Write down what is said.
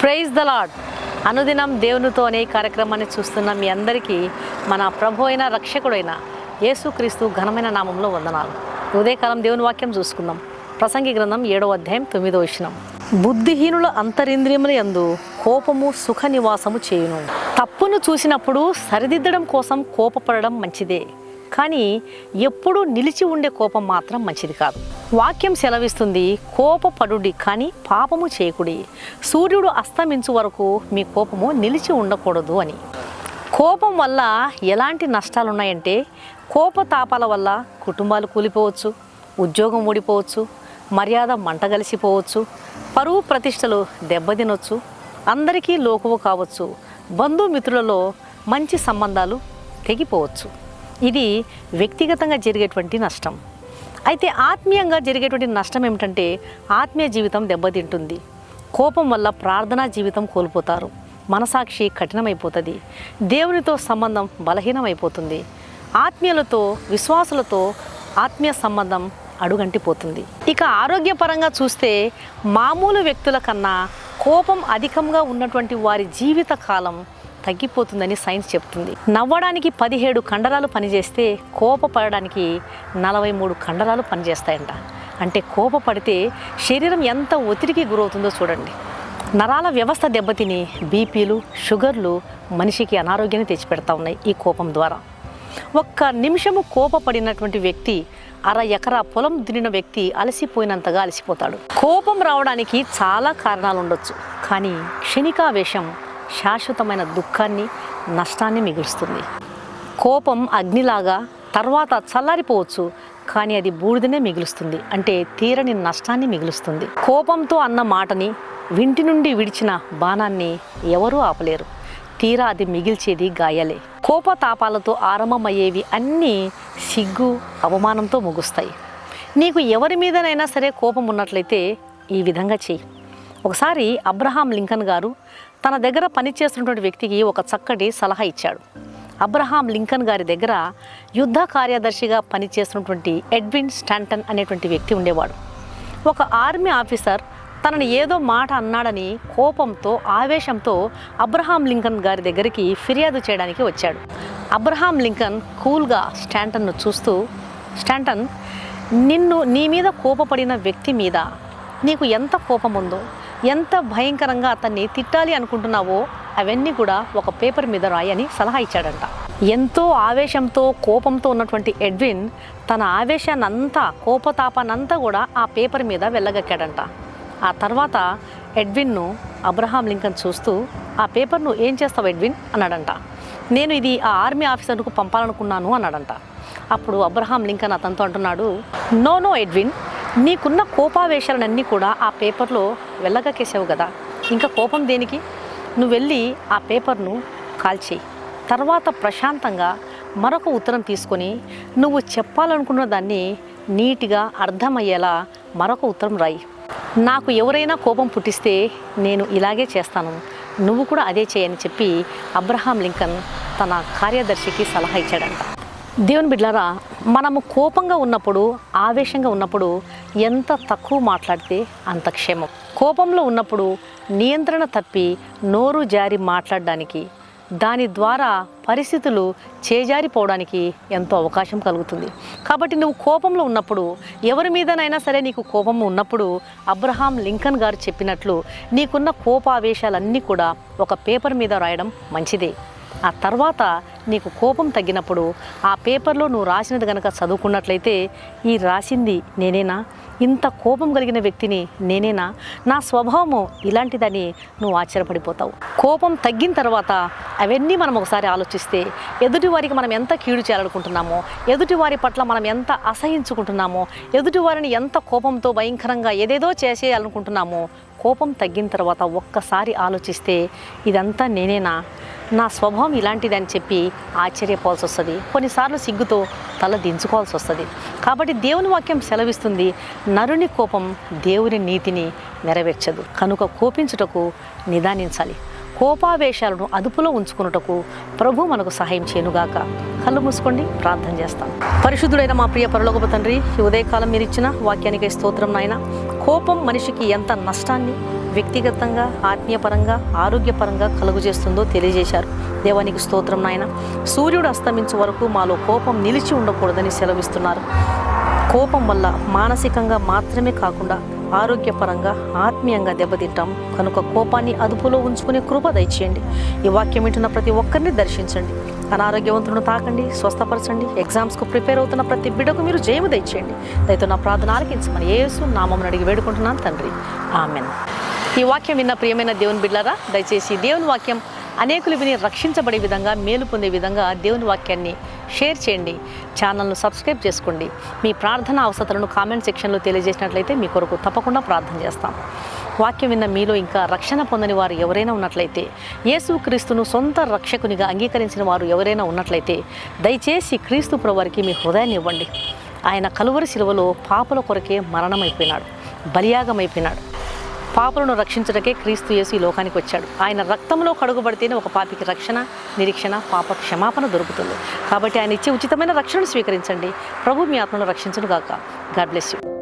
Praise the lord. అనుదినం దేవునితో అనే కార్యక్రమాన్ని చూస్తున్న మీ అందరికీ మన ప్రభు అయిన రక్షకుడైన యేసుక్రీస్తు ఘనమైన నామంలో వందనాలు. ఉదయకాలం దేవుని వాక్యం చూసుకుందాం. ప్రసంగి గ్రంథం 7వ అధ్యాయం 9వ వచనం. బుద్ధిహీనుల అంతరింద్రియముల యందు కోపము సుఖ నివాసము చేయును. తప్పును చూసినప్పుడు సరిదిద్దడం కోసం కోపపడడం మంచిదే, కానీ ఎప్పుడూ నిలిచి ఉండే కోపం మాత్రం మంచిది కాదు. వాక్యం సెలవిస్తుంది, కోపపడుడి కానీ పాపము చేయకుడి. సూర్యుడు అస్తమించు వరకు మీ కోపము నిలిచి ఉండకూడదు అని. కోపం వల్ల ఎలాంటి నష్టాలు ఉన్నాయంటే, కోపతాపాల వల్ల కుటుంబాలు కూలిపోవచ్చు, ఉద్యోగం ఊడిపోవచ్చు, మర్యాద మంటగలిసిపోవచ్చు, పరువు ప్రతిష్టలు దెబ్బతినొచ్చు, అందరికీ లోకువు కావచ్చు, బంధుమిత్రులలో మంచి సంబంధాలు తెగిపోవచ్చు. ఇది వ్యక్తిగతంగా జరిగేటువంటి నష్టం. అయితే ఆత్మీయంగా జరిగేటువంటి నష్టం ఏమిటంటే, ఆత్మీయ జీవితం దెబ్బతింటుంది. కోపం వల్ల ప్రార్థనా జీవితం కోల్పోతారు, మనసాక్షి కఠినమైపోతుంది, దేవునితో సంబంధం బలహీనమైపోతుంది, ఆత్మీయులతో విశ్వాసులతో ఆత్మీయ సంబంధం అడుగంటిపోతుంది. ఇక ఆరోగ్యపరంగా చూస్తే మామూలు వ్యక్తుల కన్నా కోపం అధికంగా ఉన్నటువంటి వారి జీవిత కాలం తగ్గిపోతుందని సైన్స్ చెప్తుంది. నవ్వడానికి 17 కండరాలు పనిచేస్తే కోపపడడానికి 43 కండరాలు పనిచేస్తాయంట. అంటే కోపపడితే శరీరం ఎంత ఒత్తిడికి గురవుతుందో చూడండి. నరాల వ్యవస్థ దెబ్బతిని బీపీలు, షుగర్లు మనిషికి అనారోగ్యాన్ని తెచ్చిపెడతా ఉన్నాయి ఈ కోపం ద్వారా. ఒక్క నిమిషము కోపపడినటువంటి వ్యక్తి 1/2 ఎకరా పొలం దున్నిన వ్యక్తి అలసిపోయినంతగా అలసిపోతాడు. కోపం రావడానికి చాలా కారణాలు ఉండొచ్చు, కానీ క్షణికావేశం శాశ్వతమైన దుఃఖాన్ని, నష్టాన్ని మిగులుస్తుంది. కోపం అగ్నిలాగా తర్వాత చల్లారిపోవచ్చు, కానీ అది బూడిదనే మిగులుస్తుంది. అంటే తీరని నష్టాన్ని మిగులుస్తుంది. కోపంతో అన్న మాటని, వింటి నుండి విడిచిన బాణాన్ని ఎవరూ ఆపలేరు. తీరా అది మిగిల్చేది గాయాలే. కోపతాపాలతో ఆరంభమయ్యేవి అన్నీ సిగ్గు, అవమానంతో ముగుస్తాయి. నీకు ఎవరి మీదనైనా సరే కోపం ఉన్నట్లయితే ఈ విధంగా చెయ్యి. ఒకసారి అబ్రహాం లింకన్ గారు తన దగ్గర పనిచేస్తున్నటువంటి వ్యక్తికి ఒక చక్కటి సలహా ఇచ్చాడు. అబ్రహాం లింకన్ గారి దగ్గర యుద్ధ కార్యదర్శిగా పనిచేస్తున్నటువంటి ఎడ్విన్ స్టాంటన్ అనేటువంటి వ్యక్తి ఉండేవాడు. ఒక ఆర్మీ ఆఫీసర్ తనని ఏదో మాట అన్నాడని కోపంతో, ఆవేశంతో అబ్రహాం లింకన్ గారి దగ్గరికి ఫిర్యాదు చేయడానికి వచ్చాడు. అబ్రహాం లింకన్ కూల్గా స్టాంటన్ను చూస్తూ, స్టాంటన్, నీ మీద కోపపడిన వ్యక్తి మీద నీకు ఎంత కోపం ఉందో, ఎంత భయంకరంగా అతన్ని తిట్టాలి అనుకుంటున్నావో అవన్నీ కూడా ఒక పేపర్ మీద రాయి అని సలహా ఇచ్చాడంట. ఎంతో ఆవేశంతో, కోపంతో ఉన్నటువంటి ఎడ్విన్ తన ఆవేశాన్నంతా, కోపతాపాన్నంతా కూడా ఆ పేపర్ మీద వెళ్ళగక్కాడంట. ఆ తర్వాత ఎడ్విన్ను అబ్రహాం లింకన్ చూస్తూ, ఆ పేపర్ను ఏం చేస్తావు ఎడ్విన్ అన్నాడంట. నేను ఇది ఆ ఆర్మీ ఆఫీసర్కు పంపాలనుకున్నాను అన్నాడంట. అప్పుడు అబ్రహాం లింకన్ అతనితో అంటున్నాడు, నో ఎడ్విన్, నీకున్న కోపావేశాలన్నీ కూడా ఆ పేపర్లో వెళ్ళగక్కేసావు కదా, ఇంకా కోపం దేనికి? నువ్వు వెళ్ళి ఆ పేపర్ను కాల్చేయి. తర్వాత ప్రశాంతంగా మరొక ఉత్తరం తీసుకొని నువ్వు చెప్పాలనుకున్న దాన్ని నీట్గా అర్థమయ్యేలా మరొక ఉత్తరం రాయి. నాకు ఎవరైనా కోపం పుట్టిస్తే నేను ఇలాగే చేస్తాను, నువ్వు కూడా అదే చేయని చెప్పి అబ్రహాం లింకన్ తన కార్యదర్శికి సలహా ఇచ్చాడంట. దేవుని బిడ్డలారా, మనము కోపంగా ఉన్నప్పుడు, ఆవేశంగా ఉన్నప్పుడు ఎంత తక్కువ మాట్లాడితే అంత క్షేమం. కోపంలో ఉన్నప్పుడు నియంత్రణ తప్పి నోరు జారి మాట్లాడడానికి, దాని ద్వారా పరిస్థితులు చేజారిపోవడానికి ఎంతో అవకాశం కలుగుతుంది. కాబట్టి నువ్వు కోపంలో ఉన్నప్పుడు, ఎవరి మీదనైనా సరే నీకు కోపం ఉన్నప్పుడు అబ్రహాం లింకన్ గారు చెప్పినట్లు నీకున్న కోపావేశాలన్నీ కూడా ఒక పేపర్ మీద రాయడం మంచిదే. ఆ తర్వాత నీకు కోపం తగ్గినప్పుడు ఆ పేపర్లో నువ్వు రాసినది కనుక చదువుకున్నట్లయితే, ఈ రాసింది నేనేనా, ఇంత కోపం కలిగిన వ్యక్తిని నేనేనా, నా స్వభావము ఇలాంటిదని నువ్వు ఆశ్చర్యపడిపోతావు. కోపం తగ్గిన తర్వాత అవన్నీ మనం ఒకసారి ఆలోచిస్తే, ఎదుటివారికి మనం ఎంత కీడు చేయాలనుకుంటున్నామో, ఎదుటివారి పట్ల మనం ఎంత అసహించుకుంటున్నామో, ఎదుటివారిని ఎంత కోపంతో భయంకరంగా ఏదేదో చేసేయాలనుకుంటున్నామో, కోపం తగ్గిన తర్వాత ఒక్కసారి ఆలోచిస్తే ఇదంతా నేనేనా, నా స్వభావం ఇలాంటిది అని చెప్పి ఆశ్చర్యపోవాల్సి వస్తుంది. కొన్నిసార్లు సిగ్గుతో తల దించుకోవాల్సి వస్తుంది. కాబట్టి దేవుని వాక్యం సెలవిస్తుంది, నరుని కోపం దేవుని నీతిని నెరవేర్చదు. కనుక కోపించుటకు నిదానించాలి. కోపావేశాలను అదుపులో ఉంచుకున్నటకు ప్రభు మనకు సహాయం చేయనుగాక. కళ్ళు మూసుకోండి, ప్రార్థన చేస్తాం. పరిశుద్ధుడైన మా ప్రియ పరలోకపు తండ్రి, ఈ ఉదయకాలం మీరు ఇచ్చిన వాక్యానికి స్తోత్రం నాయన. కోపం మనిషికి ఎంత నష్టాన్ని, వ్యక్తిగతంగా, ఆత్మీయపరంగా, ఆరోగ్యపరంగా కలుగజేస్తుందో తెలియజేశారు. దేవానికి స్తోత్రం నాయన. సూర్యుడు అస్తమించే వరకు మాలో కోపం నిలిచి ఉండకూడదని సెలవిస్తున్నారు. కోపం వల్ల మానసికంగా మాత్రమే కాకుండా ఆరోగ్యపరంగా, ఆత్మీయంగా దెబ్బతింటాం కనుక కోపాన్ని అదుపులో ఉంచుకునే కృప దయచేయండి. ఈ వాక్యం వింటున్న ప్రతి ఒక్కరిని దర్శించండి. అనారోగ్యవంతులను తాకండి, స్వస్థపరచండి. ఎగ్జామ్స్కు ప్రిపేర్ అవుతున్న ప్రతి బిడ్డకు మీరు జయము దయచేయండి. దయతో నా ప్రార్థన ఆలకించమని యేసు నామమున అడిగి వేడుకుంటున్నాను తండ్రి, ఆమెన్. ఈ వాక్యం విన్న ప్రియమైన దేవుని బిడ్డలారా, దయచేసి దేవుని వాక్యం అనేకులు విని రక్షించబడే విధంగా, మేలు పొందే విధంగా దేవుని వాక్యాన్ని షేర్ చేయండి. ఛానల్ను సబ్స్క్రైబ్ చేసుకోండి. మీ ప్రార్థన అవసరాలను కామెంట్ సెక్షన్లో తెలియజేసినట్లయితే మీ కొరకు తప్పకుండా ప్రార్థన చేస్తాం. వాక్యం విన్న మీలో ఇంకా రక్షణ పొందని వారు ఎవరైనా ఉన్నట్లయితే, యేసుక్రీస్తును సొంత రక్షకునిగా అంగీకరించిన వారు ఎవరైనా ఉన్నట్లయితే దయచేసి క్రీస్తు ప్రభువారికి మీ హృదయాన్ని ఇవ్వండి. ఆయన కలువరి శిలువలో పాపల కొరకే మరణమైపోయినాడు, బలియాగమైపోయినాడు. పాపలను రక్షించడానికే క్రీస్తు యేసు ఈ లోకానికి వచ్చాడు. ఆయన రక్తంలో కడుగుబడితేనే ఒక పాపికి రక్షణ, నిరీక్షణ, పాప క్షమాపణ దొరుకుతుంది. కాబట్టి ఆయన ఇచ్చే ఉచితమైన రక్షణను స్వీకరించండి. ప్రభు మీ ఆత్మను రక్షించును గాక. God bless you.